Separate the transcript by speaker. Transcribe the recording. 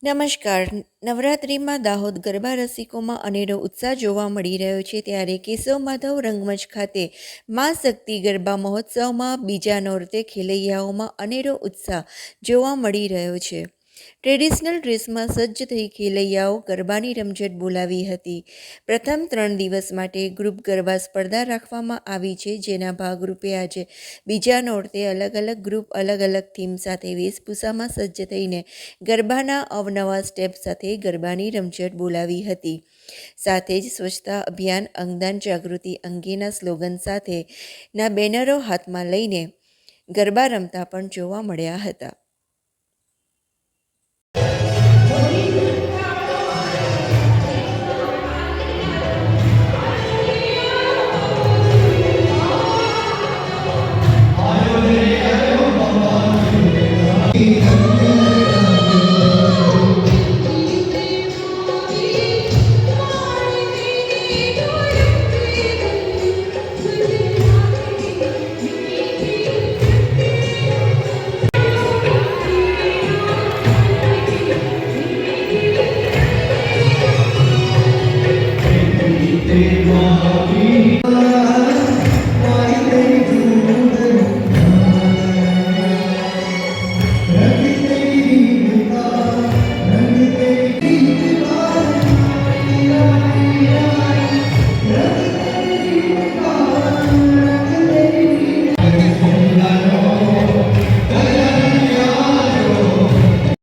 Speaker 1: નમસ્કાર. નવરાત્રિમાં દાહોદ ગરબા રસિકોમાં અનેરો ઉત્સાહ જોવા મળી રહ્યો છે. ત્યારે કેશવ માધવ રંગમંચ ખાતે મા શક્તિ ગરબા મહોત્સવમાં બીજા નોરતે ખેલૈયાઓમાં અનેરો ઉત્સાહ જોવા મળી રહ્યો છે. ટ્રેડિશનલ ડ્રેસમાં સજ્જ થઈ ખેલૈયાઓ ગરબાની રમઝટ બોલાવી હતી. પ્રથમ 3 દિવસ માટે ગ્રુપ ગરબા સ્પર્ધા રાખવામાં આવી છે, જેના ભાગરૂપે આજે બીજા નોરતે અલગ અલગ ગ્રુપ અલગ અલગ થીમ સાથે વેશભૂષામાં સજ્જ થઈને ગરબાના અવનવા સ્ટેપ સાથે ગરબાની રમઝટ બોલાવી હતી. સાથે જ સ્વચ્છતા અભિયાન, અંગદાન જાગૃતિ અંગેના સ્લોગન સાથેના બેનરો હાથમાં લઈને ગરબા રમતા પણ જોવા મળ્યા હતા.